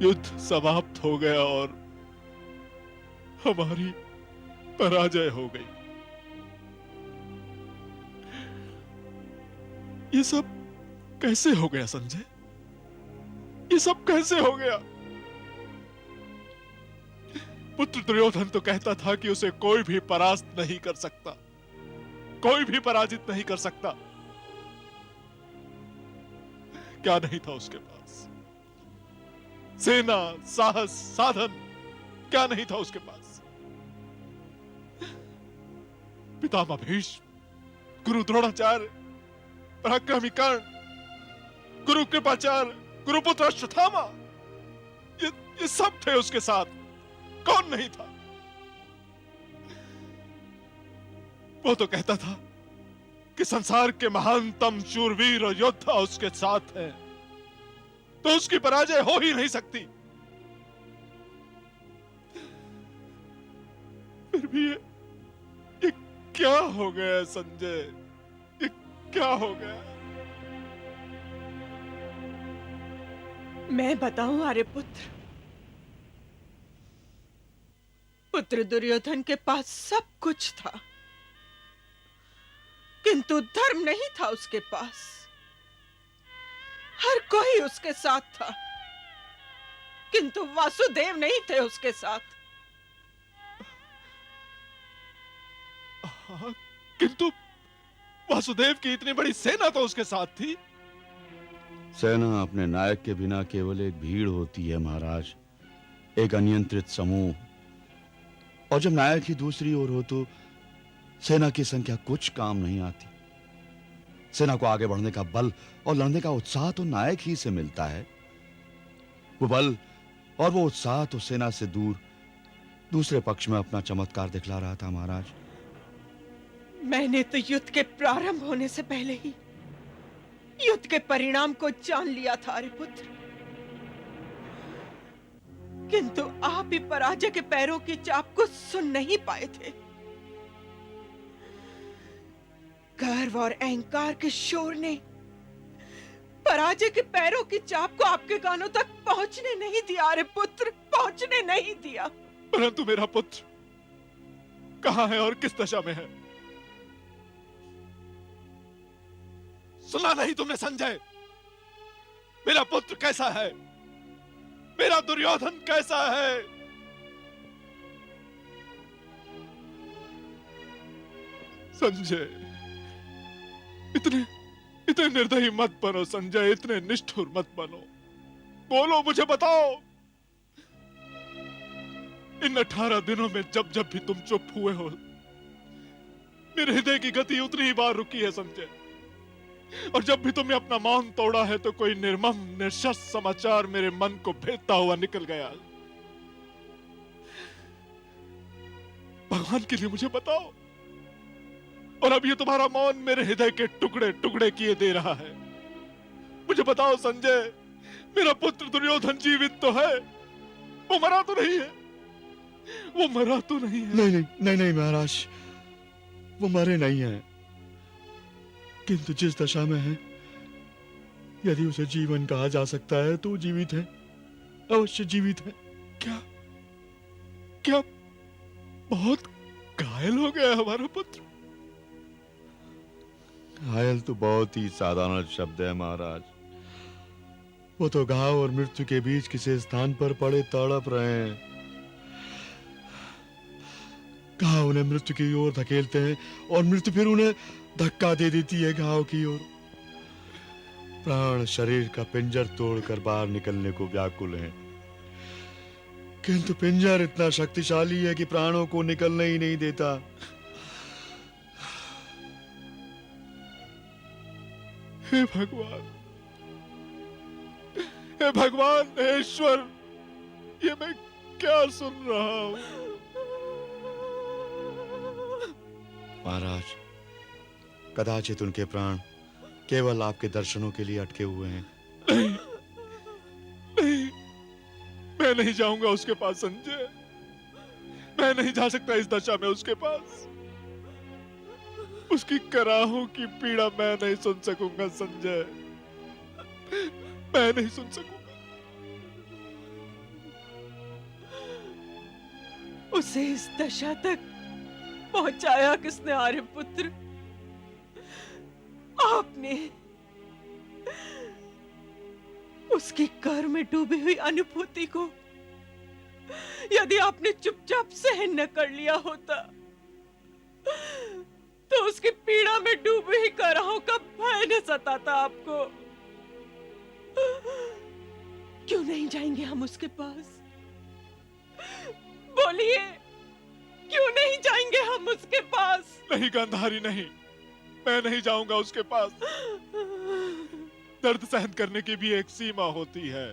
युद्ध समाप्त हो गया और हमारी पराजय हो गई। ये सब कैसे हो गया संजय? ये सब कैसे हो गया? पुत्र दुर्योधन तो कहता था कि उसे कोई भी परास्त नहीं कर सकता, कोई भी पराजित नहीं कर सकता। क्या नहीं था उसके पास? सेना, साहस, साधन, क्या नहीं था उसके पास? पितामह भीष्म, गुरु द्रोणाचार्य, पराक्रमी कर्ण, गुरु कृपाचार्य, गुरुपुत्र अश्वत्थामा, ये सब थे उसके साथ। कौन नहीं था? वो तो कहता था कि संसार के महानतम शूरवीर और योद्धा उसके साथ हैं, तो उसकी पराजय हो ही नहीं सकती। फिर भी ये क्या हो गया संजय? ये क्या हो गया? मैं बताऊं आर्यपुत्र, पुत्र दुर्योधन के पास सब कुछ था, किंतु धर्म नहीं था उसके पास। हर कोई उसके साथ था, किंतु वासुदेव नहीं थे उसके साथ। किंतु वासुदेव की इतनी बड़ी सेना तो उसके साथ थी। सेना अपने नायक के बिना केवल एक भीड़ होती है महाराज, एक अनियंत्रित समूह। और जब नायक ही दूसरी ओर हो तो सेना की संख्या कुछ काम नहीं आती। सेना को आगे बढ़ने का बल और लड़ने का उत्साह तो नायक ही से मिलता है। वो बल और वो उत्साह तो सेना से दूर दूसरे पक्ष में अपना चमत्कार दिखला रहा था महाराज। मैंने तो युद्ध के प्रारंभ होने से पहले ही युद्ध के परिणाम को जान लिया था आर्यपुत्र, किंतु आप ही पराजय के पैरों की चाप को सुन नहीं पाए थे। गर्व और अहंकार के शोर ने पराजय के पैरों की चाप को आपके कानों तक पहुंचने नहीं दिया आर्यपुत्र, पहुंचने नहीं दिया। परंतु मेरा पुत्र कहां है और किस दशा में है? सुना नहीं तुमने संजय? मेरा पुत्र कैसा है? मेरा दुर्योधन कैसा है? संजय, इतने निर्दयी मत बनो संजय, इतने निष्ठुर मत बनो। बोलो, मुझे बताओ। इन 18 दिनों में जब जब भी तुम चुप हुए हो, मेरे हृदय की गति उतनी ही बार रुकी है संजय। और जब भी तुमने अपना मौन तोड़ा है तो कोई निर्मम निरशस समाचार मेरे मन को भेदता हुआ निकल गया। भगवान के लिए मुझे बताओ। और अब ये तुम्हारा मौन मेरे हृदय के टुकड़े टुकड़े किए दे रहा है। मुझे बताओ संजय, मेरा पुत्र दुर्योधन जीवित तो है? वो मरा तो नहीं है? वो मरा तो नहीं है? नहीं महाराज, वो मरे नहीं है। किंतु जिस दशा में है, यदि उसे जीवन कहा जा सकता है तो जीवित है, अवश्य जीवित है। क्या बहुत घायल हो गया हमारा पुत्र? घायल तो बहुत ही साधारण शब्द है महाराज। वो तो घाव और मृत्यु के बीच किसी स्थान पर पड़े तड़प रहे हैं। घाव उन्हें मृत्यु की ओर धकेलते हैं और मृत्यु फिर उन्हें धक्का दे देती है घाव की ओर। प्राण शरीर का पिंजर तोड़कर बाहर निकलने को व्याकुल हैं, किंतु पिंजर इतना शक्तिशाली है कि प्राणों को निकलने ही नहीं देता। हे भगवान, हे भगवान, हे ईश्वर, ये मैं क्या सुन रहा हूं? महाराज, कदाचित उनके प्राण केवल आपके दर्शनों के लिए अटके हुए हैं। नहीं, नहीं, मैं नहीं जाऊंगा उसके पास संजय। मैं नहीं जा सकता इस दशा में उसके पास। उसकी कराहों की पीड़ा मैं नहीं सुन सकूंगा संजय, मैं नहीं सुन सकूंगा। उसे इस दशा तक पहुंचाया किसने आर्यपुत्र? आपने। उसकी कर में डूबी हुई अनुभूति को यदि आपने चुपचाप सहन न कर लिया होता तो उसकी पीड़ा में डूबी हुई कराहों का भय न सताता आपको। क्यों नहीं जाएंगे हम उसके पास? बोलिए, क्यों नहीं जाएंगे हम उसके पास? नहीं गांधारी नहीं, मैं नहीं जाऊंगा उसके पास। दर्द सहन करने की भी एक सीमा होती है,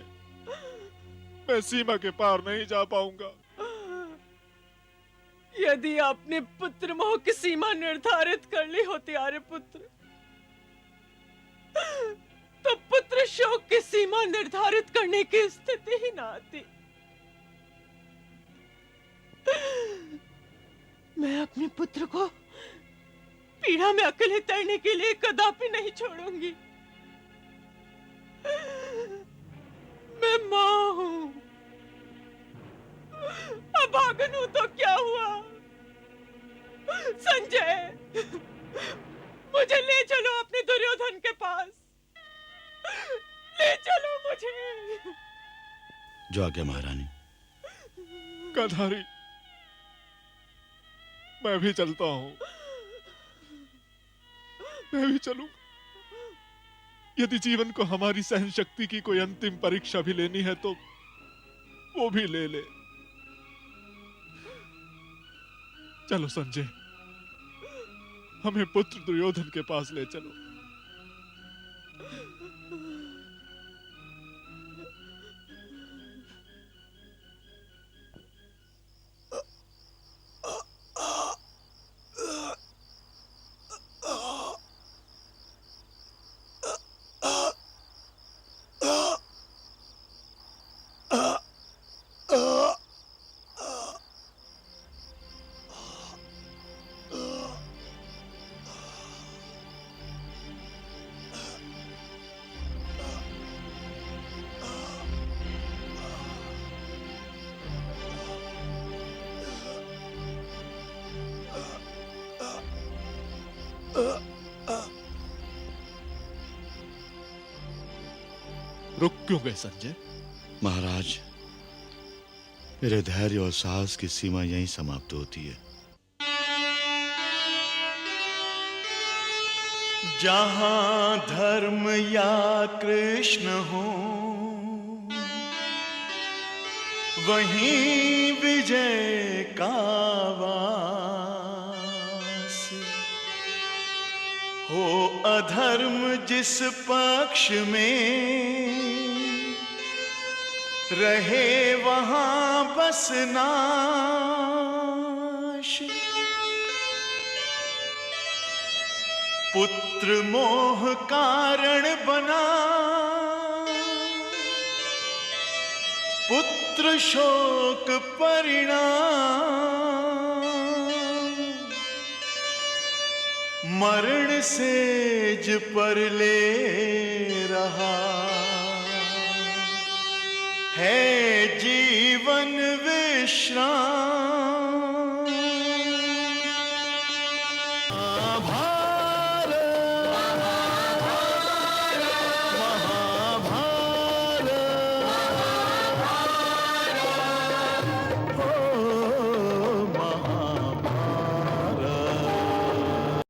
मैं सीमा के पार नहीं जा पाऊंगा। यदि आपने पुत्र मोह की सीमा निर्धारित कर ली होती आर्यपुत्र, तो पुत्र शोक की सीमा निर्धारित करने की स्थिति ही ना आती। मैं अपने पुत्र को पीड़ा में अकेले तैरने के लिए कदापि नहीं छोड़ूंगी। मैं मां हूं, अभागन हूं तो क्या हुआ? संजय, मुझे ले चलो अपने दुर्योधन के पास, ले चलो मुझे। जो आज्ञा महारानी। गांधारी, मैं भी चलता हूं, मैं भी चलूं। यदि जीवन को हमारी सहन शक्ति की कोई अंतिम परीक्षा भी लेनी है तो वो भी ले ले। चलो संजय, हमें पुत्र दुर्योधन के पास ले चलो। रुक क्यों गए संजय? महाराज, मेरे धैर्य और साहस की सीमा यहीं समाप्त होती है। जहां धर्म या कृष्ण हो वहीं विजय का वास हो। अधर्म जिस पक्ष में रहे वहां बस नाश। पुत्र मोह कारण बना, पुत्र शोक परिणाम। मरण सेज पर ले रहा है जीवन विश्राम।